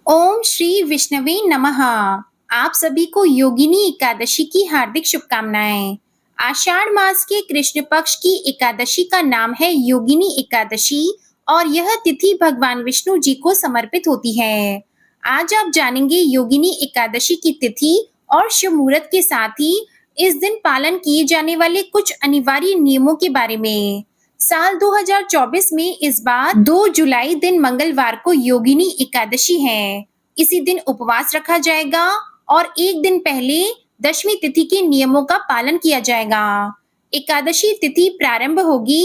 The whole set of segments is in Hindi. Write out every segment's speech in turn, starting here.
ओम श्री विष्णवे नमः। आप सभी को योगिनी एकादशी की हार्दिक शुभकामनाएं। आषाढ़ मास के कृष्ण पक्ष की एकादशी का नाम है योगिनी एकादशी और यह तिथि भगवान विष्णु जी को समर्पित होती है। आज आप जानेंगे योगिनी एकादशी की तिथि और शुभ मुहूर्त के साथ ही इस दिन पालन किए जाने वाले कुछ अनिवार्य नियमों के बारे में। साल 2024 में इस बार 2 जुलाई दिन मंगलवार को योगिनी एकादशी है। इसी दिन उपवास रखा जाएगा और एक दिन पहले दशमी तिथि के नियमों का पालन किया जाएगा। एकादशी तिथि प्रारंभ होगी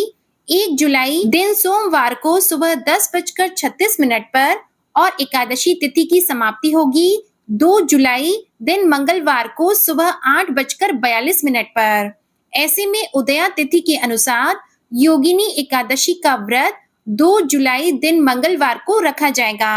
1 जुलाई दिन सोमवार को सुबह 10:36 पर और एकादशी तिथि की समाप्ति होगी 2 जुलाई दिन मंगलवार को सुबह 8:42 पर। ऐसे में उदया तिथि के अनुसार योगिनी एकादशी का व्रत 2 जुलाई दिन मंगलवार को रखा जाएगा।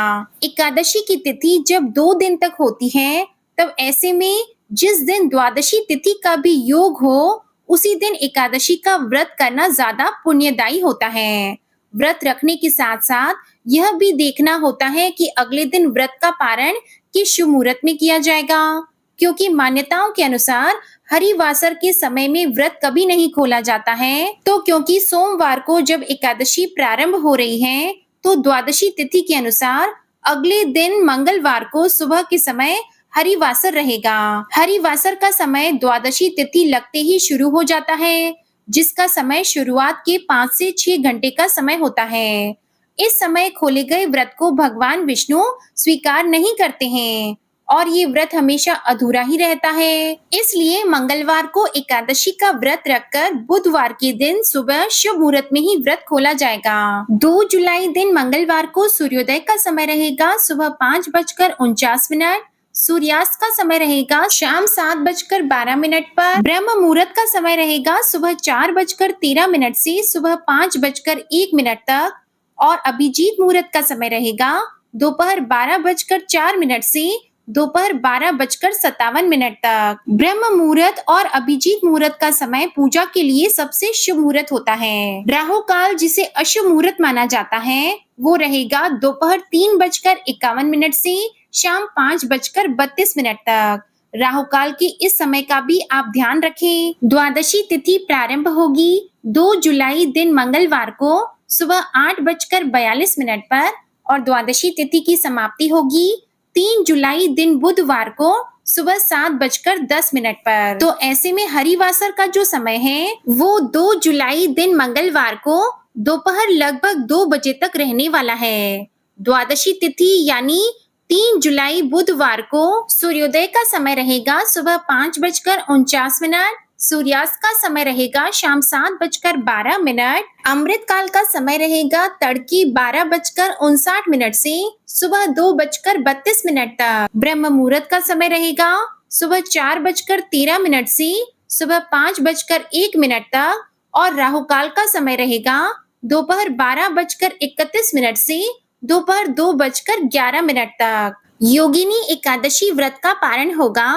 एकादशी की तिथि जब 2 दिन तक होती है, तब ऐसे में जिस दिन द्वादशी तिथि का भी योग हो, उसी दिन एकादशी का व्रत करना ज्यादा पुण्यदायी होता है। व्रत रखने के साथ साथ यह भी देखना होता है कि अगले दिन व्रत का पारण किस शुभ मुहूर्त में किया जाएगा, क्योंकि मान्यताओं के अनुसार हरिवासर के समय में व्रत कभी नहीं खोला जाता है। तो क्योंकि सोमवार को जब एकादशी प्रारंभ हो रही है, तो द्वादशी तिथि के अनुसार अगले दिन मंगलवार को सुबह के समय हरिवासर रहेगा। हरिवासर का समय द्वादशी तिथि लगते ही शुरू हो जाता है, जिसका समय शुरुआत के 5 से 6 घंटे का समय होता है। इस समय खोले गए व्रत को भगवान विष्णु स्वीकार नहीं करते हैं और ये व्रत हमेशा अधूरा ही रहता है। इसलिए मंगलवार को एकादशी का व्रत रखकर बुधवार के दिन सुबह शुभ मुहूर्त में ही व्रत खोला जाएगा। 2 जुलाई दिन मंगलवार को सूर्योदय का समय रहेगा सुबह 5:49। सूर्यास्त का समय रहेगा शाम 7:12 पर। ब्रह्म मुहूर्त का समय रहेगा सुबह 4:13 से सुबह 5:01 तक और अभिजीत मुहूर्त का समय रहेगा दोपहर 12:04 से दोपहर 12:57 तक। ब्रह्म मुहूर्त और अभिजीत मुहूर्त का समय पूजा के लिए सबसे शुभ मुहूर्त होता है। राहु काल जिसे अशुभ मुहूर्त माना जाता है, वो रहेगा दोपहर 3:51 से शाम 5:32 तक। राहु काल के इस समय का भी आप ध्यान रखें। द्वादशी तिथि प्रारंभ होगी 2 जुलाई दिन मंगलवार को सुबह 8:42 पर और द्वादशी तिथि की समाप्ति होगी 3 जुलाई दिन बुधवार को सुबह 7:10 पर। तो ऐसे में हरिवासर का जो समय है वो 2 जुलाई दिन मंगलवार को दोपहर लगभग 2 बजे तक रहने वाला है। द्वादशी तिथि यानी 3 जुलाई बुधवार को सूर्योदय का समय रहेगा सुबह 5:49। सूर्यास्त का समय रहेगा शाम 7:12। अमृत काल का समय रहेगा तड़के 12:59 से सुबह 2:32 तक। ब्रह्म मुहूर्त का समय रहेगा सुबह 4:13 से सुबह 5:01 तक और राहु काल का समय रहेगा दोपहर 12:31 से दोपहर 2:11 तक। योगिनी एकादशी व्रत का पारण होगा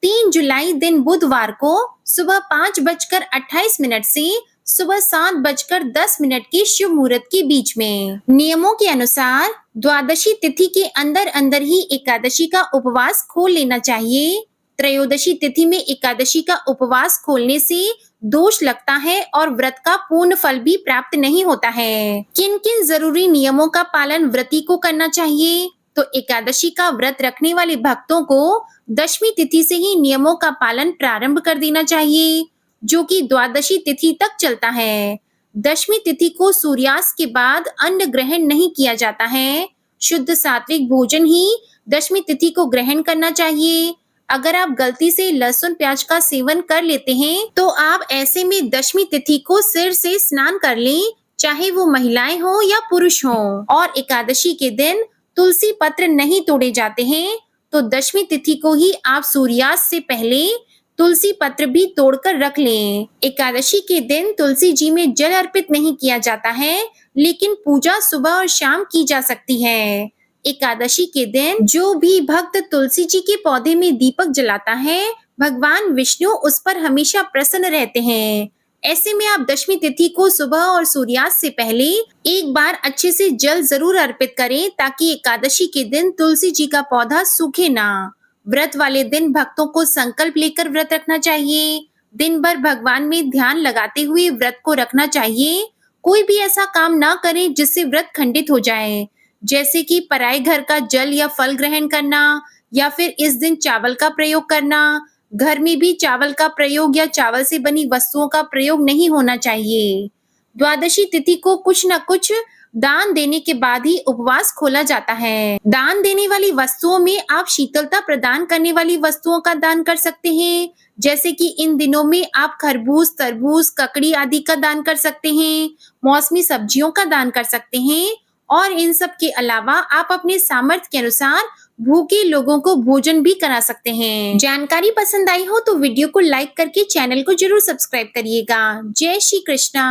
3 जुलाई दिन बुधवार को सुबह 5:28 से सुबह 7:10 के शुभ मुहूर्त के बीच में। नियमों के अनुसार द्वादशी तिथि के अंदर अंदर ही एकादशी का उपवास खोल लेना चाहिए। त्रयोदशी तिथि में एकादशी का उपवास खोलने से दोष लगता है और व्रत का पूर्ण फल भी प्राप्त नहीं होता है। किन किन जरूरी नियमों का पालन व्रती को करना चाहिए? तो एकादशी का व्रत रखने वाले भक्तों को दशमी तिथि से ही नियमों का पालन प्रारंभ कर देना चाहिए, जो कि द्वादशी तिथि तक चलता है। दशमी तिथि को सूर्यास्त के बाद अन्न ग्रहण नहीं किया जाता है। शुद्ध सात्विक भोजन ही दशमी तिथि को ग्रहण करना चाहिए। अगर आप गलती से लहसुन प्याज का सेवन कर लेते हैं, तो आप ऐसे में दशमी तिथि को सिर से स्नान कर लें, चाहे वो महिलाएं हो या पुरुष हो। और एकादशी के दिन तुलसी पत्र नहीं तोड़े जाते हैं, तो दशमी तिथि को ही आप सूर्यास्त से पहले तुलसी पत्र भी तोड़कर रख लें। एकादशी के दिन तुलसी जी में जल अर्पित नहीं किया जाता है, लेकिन पूजा सुबह और शाम की जा सकती है। एकादशी के दिन जो भी भक्त तुलसी जी के पौधे में दीपक जलाता है, भगवान विष्णु उस पर हमेशा प्रसन्न रहते हैं। ऐसे में आप दशमी तिथि को सुबह और सूर्यास्त से पहले एक बार अच्छे से जल जरूर अर्पित करें ताकि एकादशी के दिन तुलसी जी का पौधा सूखे ना। व्रत वाले दिन भक्तों को संकल्प लेकर व्रत रखना चाहिए। दिन भर भगवान में ध्यान लगाते हुए व्रत को रखना चाहिए। कोई भी ऐसा काम ना करें जिससे व्रत खंडित हो जाए, जैसे कि पराये घर का जल या फल ग्रहण करना या फिर इस दिन चावल का प्रयोग करना। घर में भी चावल का प्रयोग या चावल से बनी वस्तुओं का प्रयोग नहीं होना चाहिए। द्वादशी तिथि को कुछ न कुछ दान देने के बाद ही उपवास खोला जाता है। दान देने वाली वस्तुओं में आप शीतलता प्रदान करने वाली वस्तुओं का दान कर सकते हैं, जैसे कि इन दिनों में आप खरबूज, तरबूज, ककड़ी आदि का दान कर सकते हैं, मौसमी सब्जियों का दान कर सकते हैं और इन सब के अलावा आप अपने सामर्थ्य के अनुसार भूखे लोगों को भोजन भी करा सकते हैं। जानकारी पसंद आई हो तो वीडियो को लाइक करके चैनल को जरूर सब्सक्राइब करिएगा। जय श्री कृष्णा।